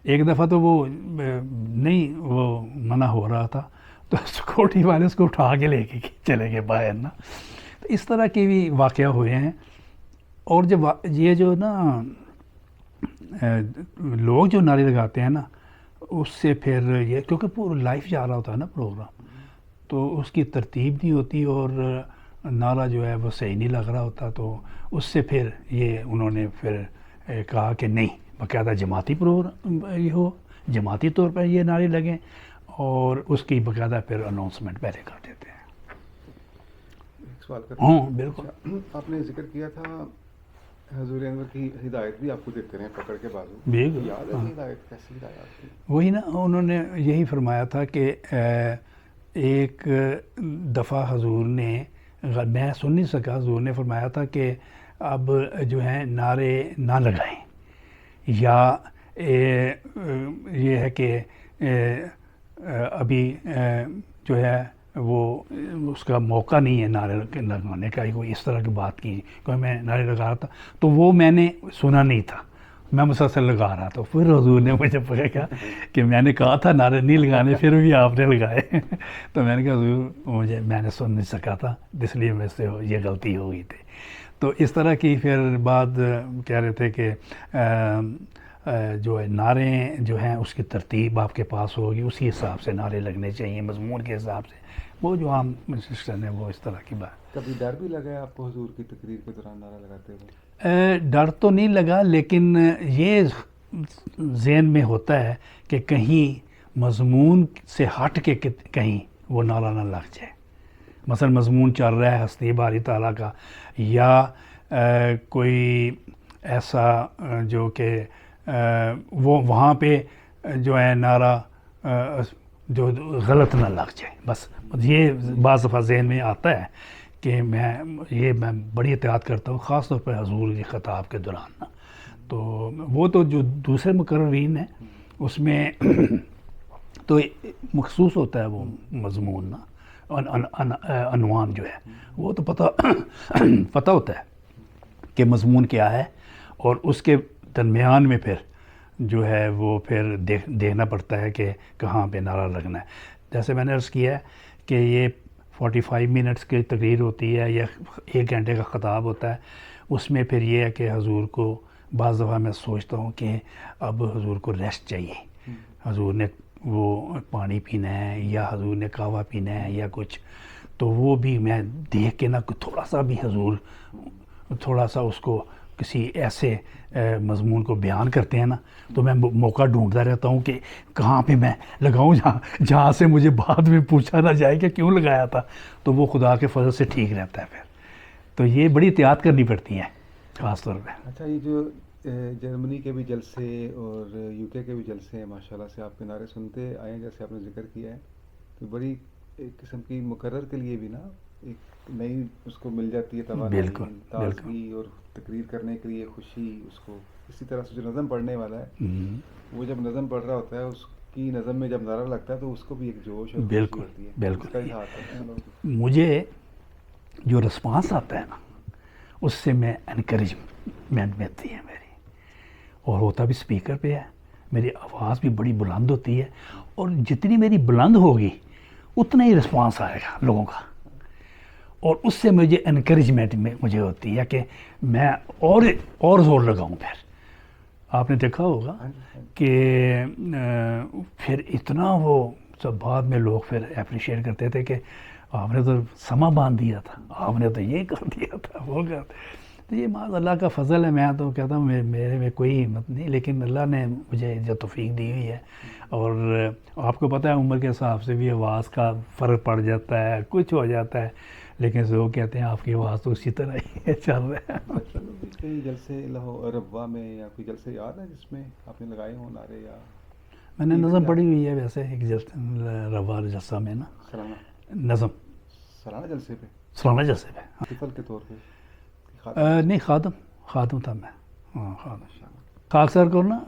[SPEAKER 1] ایک دفعہ تو وہ نہیں وہ منع ہو رہا تھا تو سیکورٹی والے اس کو اٹھا کے لے کے چلے گئے باہر نا. تو اس طرح کے بھی واقعہ ہوئے ہیں. اور جب یہ جو نا لوگ جو نعرے لگاتے ہیں نا اس سے پھر یہ کیونکہ پورا لائف جا رہا ہوتا ہے نا پروگرام، تو اس کی ترتیب نہیں ہوتی اور نعرہ جو ہے وہ صحیح نہیں لگ رہا ہوتا. تو اس سے پھر یہ انہوں نے پھر کہا کہ نہیں، باقاعدہ جماعتی پروگرام یہ ہو، جماعتی طور پر یہ نعرے لگیں، اور اس کی باقاعدہ پھر اناؤنسمنٹ پہلے کر دیتے ہیں.
[SPEAKER 2] ایک سوال کرتا
[SPEAKER 1] ہاں بالکل.
[SPEAKER 2] آپ نے ذکر کیا تھا حضور انور کی ہدایت بھی آپ کو دیتے رہے پکڑ کے بازو،
[SPEAKER 1] بالکل.
[SPEAKER 2] یاد ہے ہدایت کیسی ہدایت تھی؟
[SPEAKER 1] وہی نا انہوں نے یہی فرمایا تھا کہ ایک دفعہ حضور نے، میں سن نہیں سکا، حضور نے فرمایا تھا کہ اب جو ہیں نعرے نہ لگائیں، یا یہ ہے کہ ابھی جو ہے وہ اس کا موقع نہیں ہے نعرے لگانے کا. کوئی اس طرح کی بات کی، کوئی میں نعرے لگا رہا تھا تو وہ میں نے سنا نہیں تھا، میں مسلسل لگا رہا تھا. پھر حضور نے مجھے پکڑا کہ میں نے کہا تھا نعرے نہیں لگانے، پھر بھی آپ نے لگائے. تو میں نے کہا حضور میں نے سن نہیں سکا تھا، اس لیے مجھ سے یہ غلطی ہو گئی تھی. تو اس طرح کی پھر بعد کہہ رہے تھے کہ جو ہے نعرے جو ہیں اس کی ترتیب آپ کے پاس ہوگی، اسی حساب سے نعرے لگنے چاہیے، مضمون کے حساب سے. وہ جو عام سسٹم ہے وہ اس طرح کی بات.
[SPEAKER 2] کبھی ڈر بھی لگا ہے آپ کو حضور کی تقریر کے دوران نعرہ لگاتے ہوئے؟
[SPEAKER 1] ڈر تو نہیں لگا، لیکن یہ ذہن میں ہوتا ہے کہ کہیں مضمون سے ہٹ کے کہیں وہ نعرہ نہ لگ جائے. مثلا مضمون چل رہا ہے ہستی باری تعالیٰ کا، یا کوئی ایسا جو کہ وہ وہاں پہ جو ہے نعرہ جو غلط نہ لگ جائے، بس یہ بعض دفعہ ذہن میں آتا ہے کہ میں بڑی احتیاط کرتا ہوں، خاص طور پہ حضور کی خطاب کے دوران نا. تو وہ تو جو دوسرے مقررین ہیں اس میں تو مخصوص ہوتا ہے وہ مضمون نا، عنوان جو ہے وہ تو پتہ ہوتا ہے کہ مضمون کیا ہے، اور اس کے درمیان میں پھر جو ہے وہ پھر دیکھنا پڑتا ہے کہ کہاں پہ نعرہ لگنا ہے. جیسے میں نے عرض کیا ہے کہ یہ 45 منٹس کی تقریر ہوتی ہے یا 1 گھنٹے کا خطاب ہوتا ہے، اس میں پھر یہ ہے کہ حضور کو بعض دفعہ میں سوچتا ہوں کہ اب حضور کو ریسٹ چاہیے، حضور نے وہ پانی پینا ہے یا حضور نے قہوہ پینا ہے یا کچھ، تو وہ بھی میں دیکھ کے نا تھوڑا سا بھی حضور تھوڑا سا اس کو کسی ایسے مضمون کو بیان کرتے ہیں نا، تو میں موقع ڈھونڈتا رہتا ہوں کہ کہاں پہ میں لگاؤں جہاں سے مجھے بعد میں پوچھا نہ جائے کہ کیوں لگایا تھا، تو وہ خدا کے فضل سے ٹھیک رہتا ہے پھر. تو یہ بڑی احتیاط کرنی پڑتی ہے خاص طور پہ.
[SPEAKER 2] اچھا، یہ جو جرمنی کے بھی جلسے اور یو کے بھی جلسے ہیں، ماشاءاللہ سے آپ کے نعرے سنتے آئے ہیں جیسے آپ نے ذکر کیا ہے، تو بڑی ایک قسم کی مقرر کے لیے بھی نا ایک نئی اس کو مل جاتی ہے توانائی، تازگی، اور تقریر کرنے کے لیے خوشی اس کو. اسی طرح سے جو نظم پڑھنے والا ہے وہ جب نظم پڑھ رہا ہوتا ہے اس کی نظم میں جب نعرہ لگتا ہے تو اس کو بھی ایک جوش اور خوشی ہوتی ہے.
[SPEAKER 1] بالکل. مجھے جو رسپانس آتا ہے نا اس سے میں انکریجمنٹ ملتی ہے میری، اور ہوتا بھی اسپیکر پہ ہے، میری آواز بھی بڑی بلند ہوتی ہے، اور جتنی میری بلند ہوگی اتنا ہی رسپانس آئے گا لوگوں کا، اور اس سے مجھے انکریجمنٹ مجھے ہوتی ہے کہ میں اور زور لگاؤں. پھر آپ نے دیکھا ہوگا کہ پھر اتنا وہ سب بعد میں لوگ پھر اپریشیٹ کرتے تھے کہ آپ نے تو سما باندھ دیا تھا، آپ نے تو یہ کر دیا تھا، وہ کر. تو یہ معاذ اللہ کا فضل ہے. میں تو کہتا ہوں میرے میں کوئی ہمت نہیں، لیکن اللہ نے مجھے جو توفیق دی ہوئی ہے. اور آپ کو پتہ ہے عمر کے حساب سے بھی آواز کا فرق پڑ جاتا ہے، کچھ ہو جاتا ہے، لیکن وہ کہتے ہیں آپ کی آواز تو اسی طرح ہی چل رہا ہے.
[SPEAKER 2] کئی جلسے ربوہ میں یا کوئی جلسے یاد ہے جس میں آپ نے لگائے ہوں نعرے؟ یا
[SPEAKER 1] میں نے نظم پڑھی ہوئی ہے ویسے ایک ربوہ جلسہ میں نا، نظم
[SPEAKER 2] سالانہ جلسے پہ،
[SPEAKER 1] سالانہ جلسے پہ
[SPEAKER 2] محفل کے طور پہ.
[SPEAKER 1] نہیں، خادم تھا میں. ہاں، خادم. خاکسار کو نا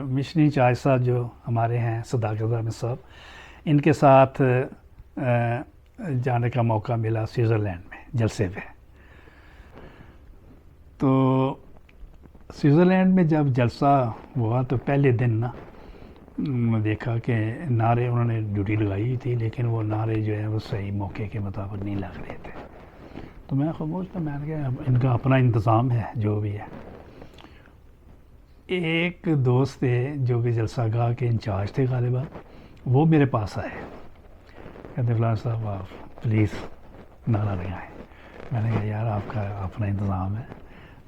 [SPEAKER 1] مشنی چاج صاحب جو ہمارے ہیں، صداقت احمد صاحب، ان کے ساتھ جانے کا موقع ملا سوئٹزرلینڈ میں جلسے پہ. تو سوئٹزرلینڈ میں جب جلسہ ہوا تو پہلے دن نا دیکھا کہ نعرے انہوں نے ڈیوٹی لگائی ہوئی تھی، لیکن وہ نعرے جو ہیں وہ صحیح موقع کے مطابق نہیں لگ رہے تھے. تو میں خاموش تھا، میں نے کہا ان کا اپنا انتظام ہے جو بھی ہے. ایک دوست تھے جو کہ جلسہ گاہ کے انچارج تھے غالباً، وہ میرے پاس آئے، کہتے فلاں صاحب آپ پلیز نعرہ لگائیں. میں نے کہا یار آپ کا اپنا انتظام ہے،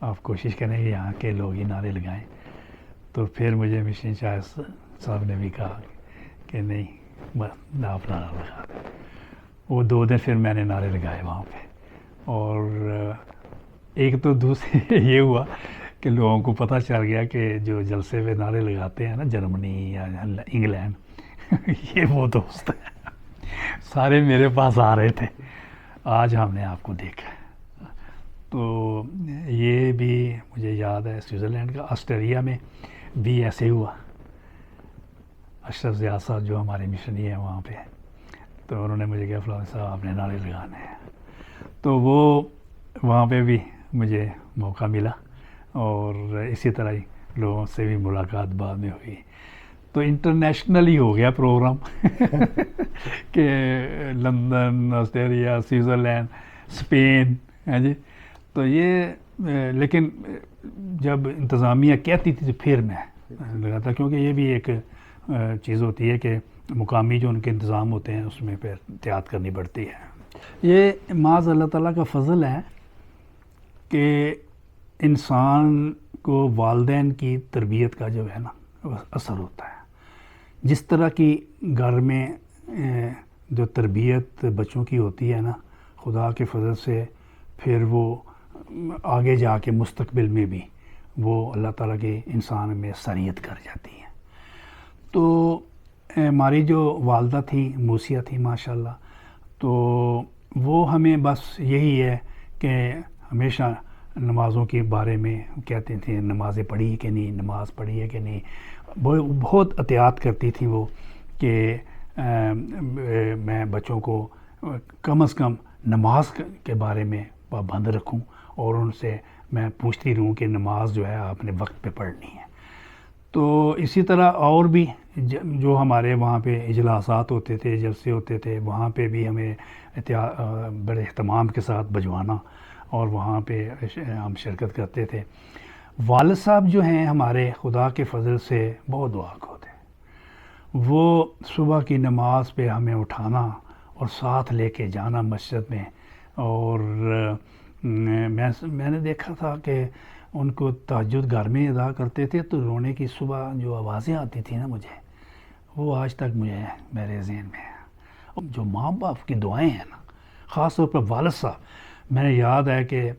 [SPEAKER 1] آپ کوشش کریں کہ یہاں کے لوگ ہی نعرے لگائیں. تو پھر مجھے مشن چاج صاحب نے بھی کہا کہ نہیں آپ نعرہ لگا دیں. وہ 2 دن پھر میں نے نعرے لگائے وہاں پہ. اور ایک تو دوسرے یہ ہوا کہ لوگوں کو پتہ چل گیا کہ جو جلسے پہ نعرے لگاتے ہیں نا جرمنی یا انگلینڈ، یہ وہ دوست ہیں، سارے میرے پاس آ رہے تھے، آج ہم نے آپ کو دیکھا. تو یہ بھی مجھے یاد ہے سوئٹزرلینڈ کا. آسٹریلیا میں بھی ایسے ہوا. اشرف ضیاء صاحب جو ہمارے مشنری ہیں وہاں پہ، تو انہوں نے مجھے کہا فلاں صاحب آپ نے نعرے لگانے ہیں. تو وہ وہاں پہ بھی مجھے موقع ملا، اور اسی طرح ہی لوگوں سے بھی ملاقات بعد میں ہوئی. تو انٹرنیشنل ہی ہو گیا پروگرام کہ لندن، آسٹریلیا، سوئٹزرلینڈ، اسپین، ہاں جی. تو یہ لیکن جب انتظامیہ کہتی تھی تو پھر میں لگاتا، کیونکہ یہ بھی ایک چیز ہوتی ہے کہ مقامی جو ان کے انتظام ہوتے ہیں اس میں پھر احتیاط کرنی پڑتی ہے. یہ معاذ اللہ تعالیٰ کا فضل ہے کہ انسان کو والدین کی تربیت کا جو ہے نا اثر ہوتا ہے. جس طرح کی گھر میں جو تربیت بچوں کی ہوتی ہے نا، خدا کے فضل سے پھر وہ آگے جا کے مستقبل میں بھی وہ اللہ تعالیٰ کے انسان میں سریت کر جاتی ہیں. تو ہماری جو والدہ تھیں موسیہ تھیں ماشاءاللہ، تو وہ ہمیں بس یہی ہے کہ ہمیشہ نمازوں کے بارے میں کہتے تھے نمازیں پڑھی ہے کہ نہیں، نماز پڑھی ہے کہ نہیں. بہت احتیاط کرتی تھیں وہ کہ میں بچوں کو کم از کم نماز کے بارے میں پابند رکھوں، اور ان سے میں پوچھتی رہوں کہ نماز جو ہے آپ نے وقت پہ پڑھنی ہے. تو اسی طرح اور بھی جو ہمارے وہاں پہ اجلاسات ہوتے تھے، جلسے ہوتے تھے، وہاں پہ بھی ہمیں بڑے اہتمام کے ساتھ بجوانا، اور وہاں پہ ہم شرکت کرتے تھے. والد صاحب جو ہیں ہمارے خدا کے فضل سے بہت دعا کو تھے. وہ صبح کی نماز پہ ہمیں اٹھانا اور ساتھ لے کے جانا مسجد میں. اور میں نے دیکھا تھا کہ ان کو تہجد گھر میں ادا کرتے تھے تو رونے کی صبح جو آوازیں آتی تھیں نا مجھے، وہ آج تک مجھے میرے ذہن میں ہے. جو ماں باپ کی دعائیں ہیں نا، خاص طور پر والد صاحب، میں نے یاد ہے کہ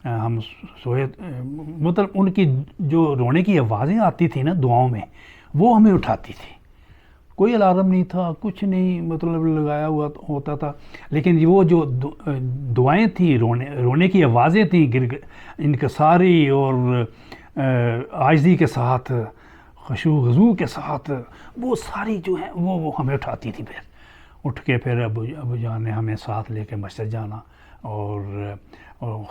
[SPEAKER 1] ہم سوئے، مطلب ان کی جو رونے کی آوازیں آتی تھیں نا دعاؤں میں، وہ ہمیں اٹھاتی تھی. کوئی الارم نہیں تھا، کچھ نہیں مطلب لگایا ہوا ہوتا تھا، لیکن وہ جو دعائیں تھیں، رونے کی آوازیں تھیں انکساری اور عاجزی کے ساتھ، خشوع و خضوع کے ساتھ، وہ ساری جو ہیں وہ ہمیں اٹھاتی تھی. پھر اٹھ کے پھر ابو جان نے ہمیں ساتھ لے کے مسجد جانا، اور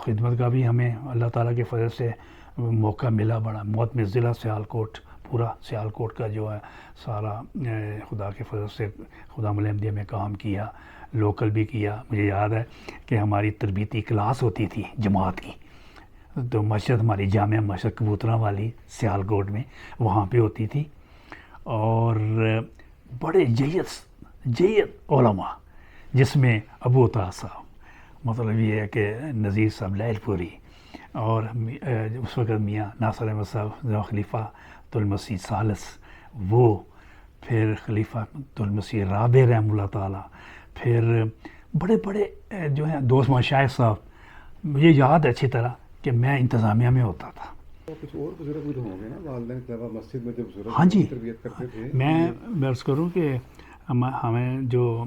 [SPEAKER 1] خدمت کا بھی ہمیں اللہ تعالیٰ کے فضل سے موقع ملا. بڑا محتمِ ضلع سیالکوٹ، پورا سیالکوٹ کا جو ہے سارا خدا کے فضل سے خدا احمدیہ میں کام کیا، لوکل بھی کیا. مجھے یاد ہے کہ ہماری تربیتی کلاس ہوتی تھی جماعت کی، تو مسجد ہماری جامعہ مسجد کبوتراں والی سیالکوٹ میں وہاں پہ ہوتی تھی. اور بڑے جید علماء، جس میں ابو عطا صاحب، مطلب یہ ہے کہ نذیر صاحب لائل پوری، اور اس وقت میاں ناصر احمد صاحب خلیفہ المسیح ثالث، وہ پھر خلیفہ المسیح رابع رحمہ اللہ تعالیٰ، پھر بڑے بڑے جو ہیں دوست مشائخ صاحب. مجھے یاد ہے اچھی طرح کہ میں انتظامیہ میں ہوتا تھا.
[SPEAKER 2] کچھ اور بزرگ بھی ہوں گے نا والدین کے علاوہ مسجد میں جو بزرگ
[SPEAKER 1] ہاں جی،
[SPEAKER 2] تربیت کرتے تھے.
[SPEAKER 1] میں عرض کروں کہ ہمیں جو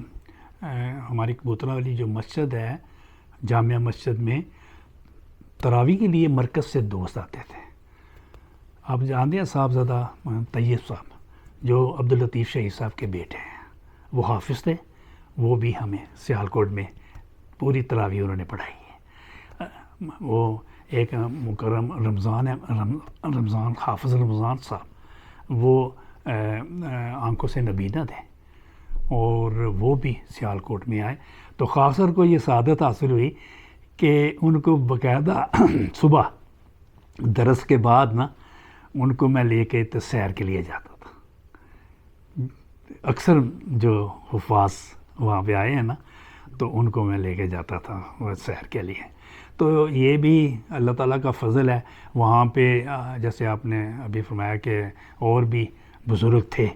[SPEAKER 1] ہماری کبوترا والی جو مسجد ہے جامعہ مسجد میں، تراویح کے لیے مرکز سے دوست آتے تھے. آپ جانتے ہیں صاحبزادہ طیب صاحب جو عبداللطیف شہید صاحب کے بیٹے ہیں، وہ حافظ تھے. وہ بھی ہمیں سیالکوٹ میں پوری تراویح انہوں نے پڑھائی ہے. وہ ایک مکرم رمضان حافظ رمضان صاحب، وہ آنکھوں سے نبینا تھے، اور وہ بھی سیالکوٹ میں آئے. تو خاص طور کو یہ سعادت حاصل ہوئی کہ ان کو باقاعدہ صبح درس کے بعد نا ان کو میں لے کے سیر کے لیے جاتا تھا. اکثر جو حفاظ وہاں پہ آئے ہیں نا، تو ان کو میں لے کے جاتا تھا سیر کے لیے. تو یہ بھی اللہ تعالیٰ کا فضل ہے. وہاں پہ جیسے آپ نے ابھی فرمایا کہ اور بھی بزرگ تھے،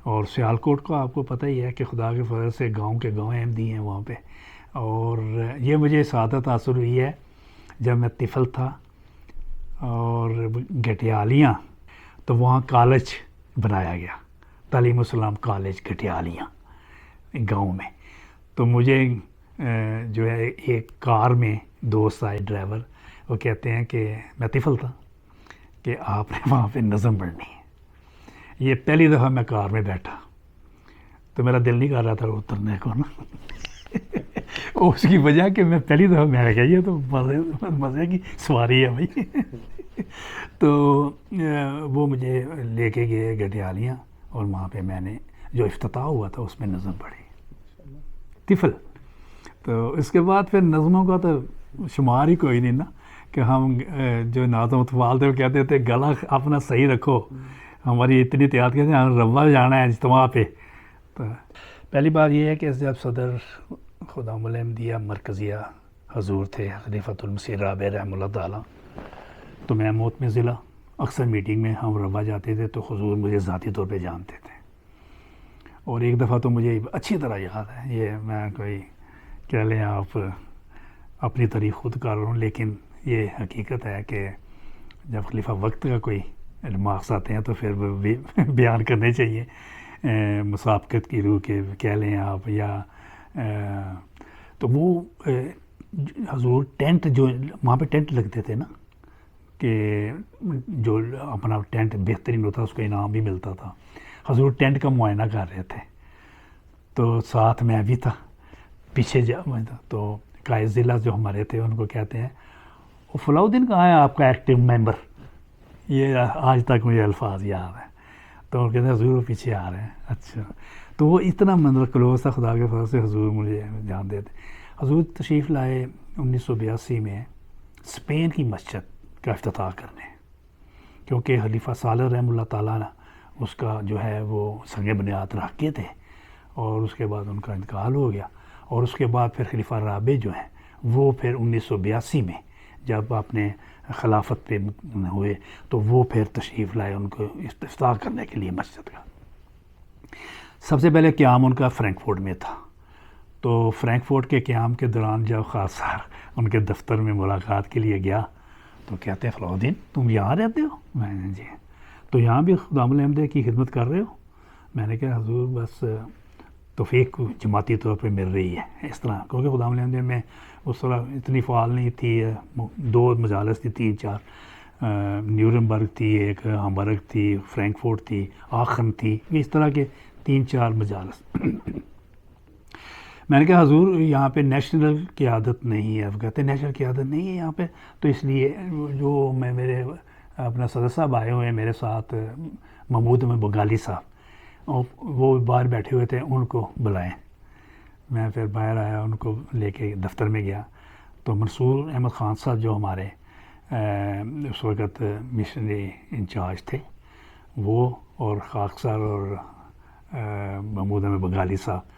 [SPEAKER 1] اور سیالکوٹ کا آپ کو پتہ ہی ہے کہ خدا کے فضل سے گاؤں کے گاؤں احمدی ہیں وہاں پہ. اور یہ مجھے سعادت حاصل ہوئی ہے جب میں طفل تھا، اور گٹیالیاں، تو وہاں کالج بنایا گیا، تعلیم السلام کالج گٹیالیاں گاؤں میں. تو مجھے جو ہے ایک کار میں دوست آئے ڈرائیور، وہ کہتے ہیں کہ میں طفل تھا کہ آپ نے وہاں پہ نظم پڑھنی ہے. یہ پہلی دفعہ میں کار میں بیٹھا تو میرا دل نہیں کر رہا تھا اترنے کو نا. اس کی وجہ کہ میں پہلی دفعہ میں نے کہا یہ تو مزے کی سواری ہے بھائی. تو وہ مجھے لے کے گئے گٹیالیاں، اور وہاں پہ میں نے جو افتتاح ہوا تھا اس میں نظم پڑھی طفل. تو اس کے بعد پھر نظموں کا تو شمار ہی کوئی نہیں نا، کہ ہم جو نازم اطفال تھے وہ کہتے تھے گلا اپنا صحیح رکھو، ہماری اتنی احتیاط کہتے ہیں ہم روا جانا ہے اجتماع پہ. تو پہلی بات یہ ہے کہ جب صدر خدا احمدیہ مرکزیہ حضور تھے خلیفۃ المسیح رابع رحمہ اللہ تعالیٰ، تو میں محتمِ ضلع اکثر میٹنگ میں ہم روا جاتے تھے، تو حضور مجھے ذاتی طور پہ جانتے تھے. اور ایک دفعہ تو مجھے اچھی طرح یاد ہے، یہ میں کوئی کہہ لیں آپ اپنی تاریخ خود کر رہا ہوں، لیکن یہ حقیقت ہے کہ جب خلیفہ وقت کا کوئی ریمارکس آتے ہیں تو پھر وہ بیان کرنے چاہیے مسابقت کی روح کے کہہ لیں آپ، یا تو وہ حضور ٹینٹ جو وہاں پہ ٹینٹ لگتے تھے نا، کہ جو اپنا ٹینٹ بہترین ہوتا اس کو انعام بھی ملتا تھا، حضور ٹینٹ کا معائنہ کر رہے تھے، تو ساتھ میں بھی تھا، پیچھے تو قائد ضلع جو ہمارے تھے ان کو کہتے ہیں فلاح الدین کہاں ہے آپ کا ایکٹیو ممبر، یہ آج تک مجھے الفاظ یاد ہیں، تو وہ کہتے ہیں حضور پیچھے آ رہے ہیں، اچھا، تو وہ اتنا مطلب کلوز تھا، خدا کے فضل سے حضور مجھے جانتے تھے۔ حضور تشریف لائے 1982 میں اسپین کی مسجد کا افتتاح کرنے، کیونکہ خلیفہ صالح رحمہ اللہ تعالیٰ نے اس کا جو ہے وہ سنگ بنیاد رکھ کے تھے، اور اس کے بعد ان کا انتقال ہو گیا، اور اس کے بعد پھر خلیفہ رابع جو ہیں وہ پھر 1982 میں جب اپنے خلافت پہ ہوئے تو وہ پھر تشریف لائے ان کو افتتاح کرنے کے لیے مسجد کا۔ سب سے پہلے قیام ان کا فرینکفورٹ میں تھا، تو فرینکفورٹ کے قیام کے دوران جب خاصا ان کے دفتر میں ملاقات کے لیے گیا تو کہتے ہیں فلاح الدین تم یہاں رہتے ہو؟ میں نے جی، تو یہاں بھی خدام الحمد کی خدمت کر رہے ہو؟ میں نے کہا حضور بس توفیق جماعتی طور پہ مل رہی ہے اس طرح، کیونکہ خدام الحمد میں اس طرح اتنی فعال نہیں تھی، 2 مجالس تھی، 3-4 نیورنبرگ تھی، ایک ہمبرگ تھی، فرینکفورٹ تھی، آخن تھی، اس طرح کے 3-4 مجالس۔ میں نے کہا حضور یہاں پہ نیشنل قیادت نہیں ہے، کہتے ہیں نیشنل قیادت نہیں ہے یہاں پہ، تو اس لیے جو میں میرے اپنا صدر صاحب آئے ہوئے ہیں میرے ساتھ، محمود احمد بنگالی صاحب، اور وہ باہر بیٹھے ہوئے تھے، ان کو بلائیں۔ میں پھر باہر آیا، ان کو لے کے دفتر میں گیا، تو منصور احمد خان صاحب جو ہمارے اس وقت مشنری انچارج تھے، وہ اور خاک سر اور محمود احمد بنگالی صاحب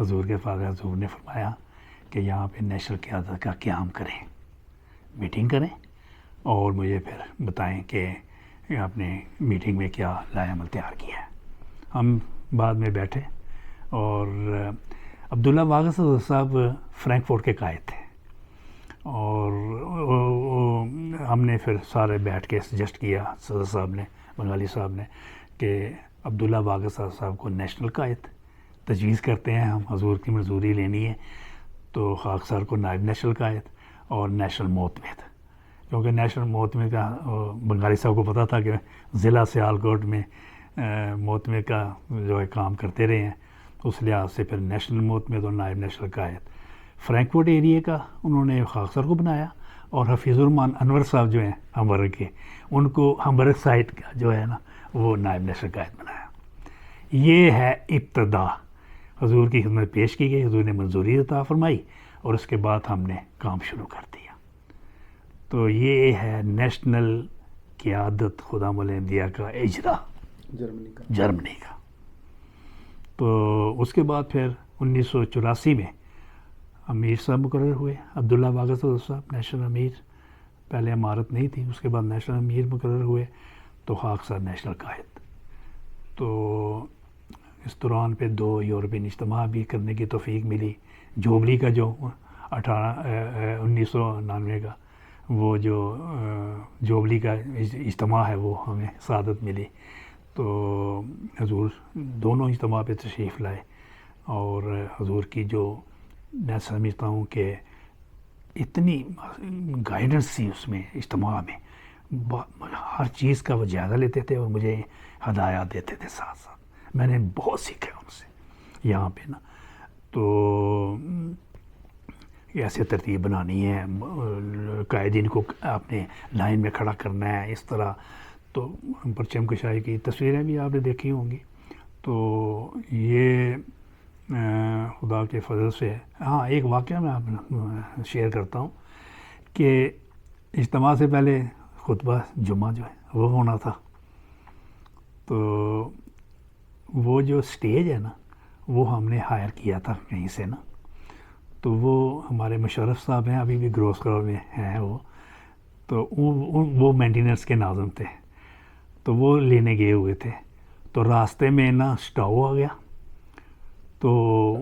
[SPEAKER 1] حضور کے فاضل حضور نے فرمایا کہ یہاں پہ نیشنل قیادت کا قیام کریں، میٹنگ کریں، اور مجھے پھر بتائیں کہ آپ نے میٹنگ میں کیا لائے عمل تیار کیا ہے۔ ہم بعد میں بیٹھے، اور عبداللہ واغس صاحب فرینکفورٹ کے قائد تھے، اور ہم نے پھر سارے بیٹھ کے سجیسٹ کیا، صدر صاحب نے، بنگالی صاحب نے، کہ عبداللہ واغس صاحب کو نیشنل قائد تجویز کرتے ہیں، ہم حضور کی منظوری لینی ہے، تو خاک سر کو نائب نیشنل قائد اور نیشنل معتمد، کیونکہ نیشنل معتمد کا بنگالی صاحب کو پتہ تھا کہ ضلع سیالکوٹ میں معتمد کا جو ہے کام کرتے رہے ہیں، اس لحاظ سے پھر نیشنل معتمد اور نائب نیشنل قائد فرینکفورٹ ایریے کا انہوں نے خاک سر کو بنایا، اور حفیظ الرحمان انور صاحب جو ہیں ہمبرگ کے، ان کو ہمبرگ سائٹ کا جو ہے نا وہ نائب نیشنل قائد بنایا۔ یہ ہے ابتدا، حضور کی خدمت پیش کی گئی، حضور نے منظوری عطا فرمائی، اور اس کے بعد ہم نے کام شروع کر دیا۔ تو یہ ہے نیشنل قیادت خدام الانبیاء کا اجرا جرمنی کا۔ تو اس کے بعد پھر 1984 میں امیر صاحب مقرر ہوئے، عبداللہ واغس صاحب نیشنل امیر، پہلے امارت نہیں تھی، اس کے بعد نیشنل امیر مقرر ہوئے، تو خاک سر نیشنل قائد۔ تو اس دوران پہ 2 یورپین اجتماع بھی کرنے کی توفیق ملی، جوبلی کا جو 1999 کا وہ جو جوبلی کا اجتماع ہے وہ ہمیں سعادت ملی، تو حضور دونوں اجتماع پہ تشریف لائے، اور حضور کی جو میں سمجھتا ہوں کہ اتنی گائیڈنس تھی اس میں اجتماع میں، ہر چیز کا وہ جائزہ لیتے تھے اور مجھے ہدایات دیتے تھے ساتھ ساتھ، میں نے بہت سیکھا ان سے یہاں پہ نا۔ تو ایسے ترتیب بنانی ہے، قائدین کو اپنے لائن میں کھڑا کرنا ہے، اس طرح، تو پرچم کشائی کی تصویریں بھی آپ نے دیکھی ہوں گی۔ تو یہ خدا کے فضل سے، ہاں ایک واقعہ میں آپ شیئر کرتا ہوں کہ اجتماع سے پہلے خطبہ جمعہ جو ہے وہ ہونا تھا، تو وہ جو سٹیج ہے نا وہ ہم نے ہائر کیا تھا کہیں سے نا، تو وہ ہمارے مشرف صاحب ہیں، ابھی بھی گروس کرول میں ہیں وہ، تو وہ مینٹیننس کے ناظم تھے، تو وہ لینے گئے ہوئے تھے، تو راستے میں نا سٹاؤ آ گیا، تو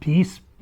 [SPEAKER 1] 20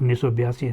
[SPEAKER 1] 1982,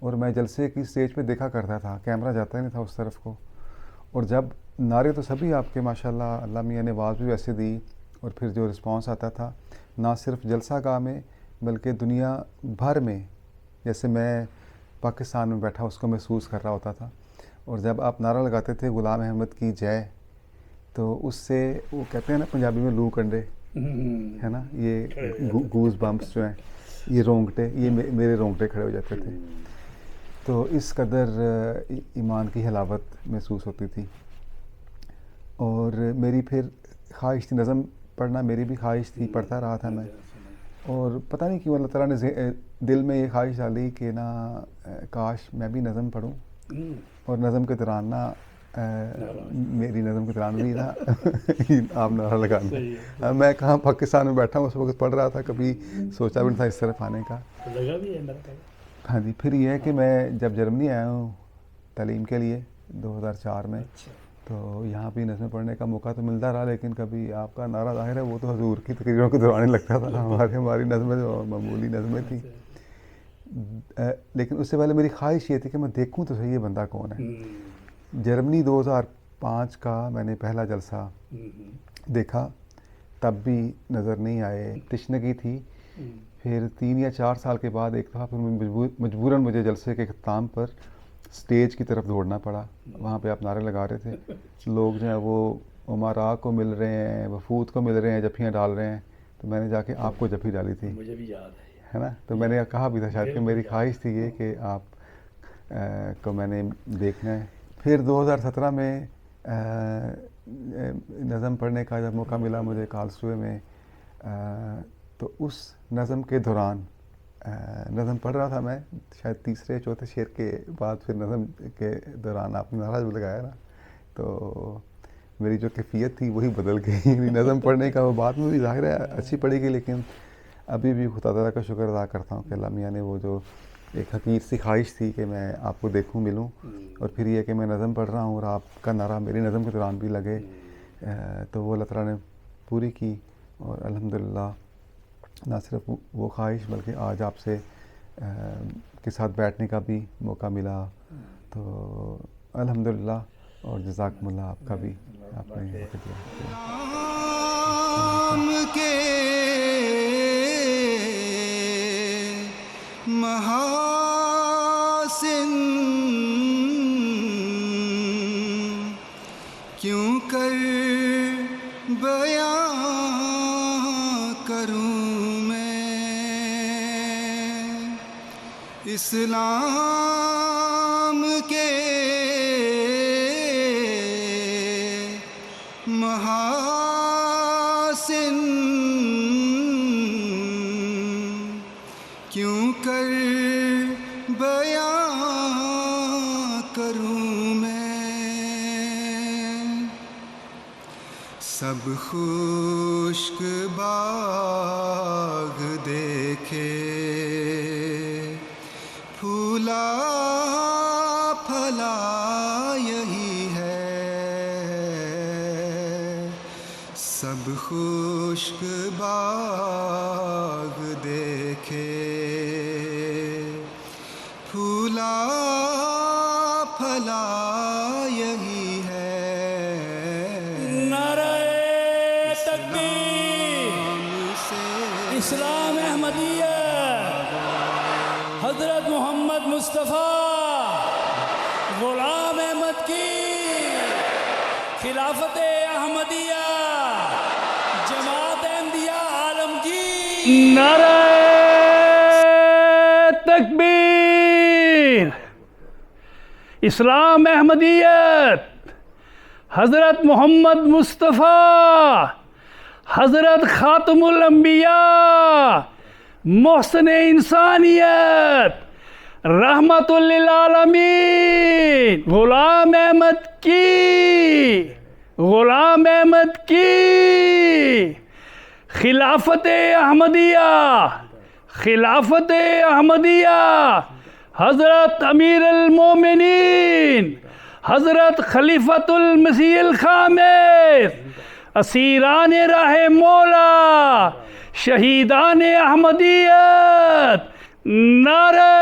[SPEAKER 2] اور میں جلسے کی سٹیج پہ دیکھا کرتا تھا, کیمرہ جاتا ہی نہیں تھا اس طرف کو. اور جب نعرے تو سبھی آپ کے ماشاءاللہ, اللہ میاں نے آواز بھی ویسے دی, اور پھر جو رسپانس آتا تھا نہ صرف جلسہ گاہ میں بلکہ دنیا بھر میں, جیسے میں پاکستان میں بیٹھا اس کو محسوس کر رہا ہوتا تھا. اور جب آپ نعرہ لگاتے تھے غلام احمد کی جے, تو اس سے وہ کہتے ہیں نا پنجابی میں لو کنڈے, ہے نا, یہ گوز بمپس جو ہیں, یہ رونگٹے, یہ میرے رونگٹے کھڑے ہو جاتے تھے. تو اس قدر ایمان کی حلاوت محسوس ہوتی تھی. اور میری پھر خواہش تھی نظم پڑھنا, میری بھی خواہش تھی, پڑھتا رہا تھا میں. اور پتہ نہیں کیوں اللہ تعالیٰ نے دل میں یہ خواہش ڈالی کہ نا کاش میں بھی نظم پڑھوں, اور نظم کے دوران نا میری نظم کے دوران بھی نا آپ نعرہ لگانا. میں کہاں پاکستان میں بیٹھا ہوں, اس وقت پڑھ رہا تھا, کبھی سوچا بھی نہیں تھا اس طرف آنے کا. ہاں جی. پھر یہ ہے کہ میں جب جرمنی آیا ہوں تعلیم کے لیے 2004 میں, تو یہاں بھی نظمیں پڑھنے کا موقع تو ملتا رہا, لیکن کبھی آپ کا نعرہ ظاہر ہے وہ تو حضور کی تقریروں کے دوران ہی لگتا تھا. ہماری نظمیں جو معمولی نظمیں تھیں, لیکن اس سے پہلے میری خواہش یہ تھی کہ میں دیکھوں تو صحیح یہ بندہ کون ہے. جرمنی 2005 کا میں نے پہلا جلسہ دیکھا, تب بھی نظر نہیں آئے, تشنگی تھی. پھر 3 یا 4 سال کے بعد ایک دفعہ پھر مجبوراً مجھے جلسے کے اختتام پر سٹیج کی طرف دوڑنا پڑا. وہاں پہ آپ نعرے لگا رہے تھے, لوگ جو ہیں وہ امراء کو مل رہے ہیں, وفود کو مل رہے ہیں, جفیاں ڈال رہے ہیں. تو میں نے جا کے آپ کو جفی ڈالی تھی,
[SPEAKER 1] مجھے بھی یاد
[SPEAKER 2] ہے نا. تو میں نے کہا بھی تھا شاید کہ میری خواہش تھی یہ کہ آپ کو میں نے دیکھنا ہے. پھر 2017 میں نظم پڑھنے کا جب موقع ملا مجھے کارلسروے میں, تو اس نظم کے دوران نظم پڑھ رہا تھا میں, شاید تیسرے چوتھے شعر کے بعد پھر نظم کے دوران آپ نے نعرہ جو لگایا نا, تو میری جو کیفیت تھی وہی بدل گئی. نظم پڑھنے کا وہ بعد میں بھی ظاہر ہے اچھی پڑے گی, لیکن ابھی بھی خدا تعالیٰ کا شکر ادا کرتا ہوں کہ اللہ میاں نے وہ جو ایک حقیر سی خواہش تھی کہ میں آپ کو دیکھوں ملوں, اور پھر یہ کہ میں نظم پڑھ رہا ہوں اور آپ کا نعرہ میری نظم کے دوران بھی لگے, تو وہ اللہ تعالیٰ نے پوری کی. اور الحمدللہ نہ صرف وہ خواہش بلکہ آج آپ سے کے ساتھ بیٹھنے کا بھی موقع ملا, تو الحمدللہ. اور جزاکم اللہ آپ کا بھی, آپ نے وقت دیا.
[SPEAKER 5] محاسن کیوں کر بیان کروں میں, اسلام کے محاسن کیوں کر بیان کروں میں. سب خشک باغ دیکھے پھولا پھلا یہی ہے, سب خشک باغ دیکھے پھولا پھلا یہی ہے.
[SPEAKER 4] نعرہ تکبیر, اسلام احمدیہ, حضرت محمد مصطفیٰ غلام احمد کی خلافت احمدیہ, جماعت احمدیہ عالمگیر.
[SPEAKER 1] نعرہ تکبیر, اسلام احمدیت, حضرت محمد مصطفیٰ, حضرت خاتم الانبیاء, محسن انسانیت, رحمت للعالمین, غلام احمد کی, غلام احمد کی خلافت احمدیہ, خلافت احمدیہ, حضرت امیر المومنین, حضرت خلیفۃ المسیح الخامس, اسیران راہ مولا, شہیدان احمدیت. نعرہ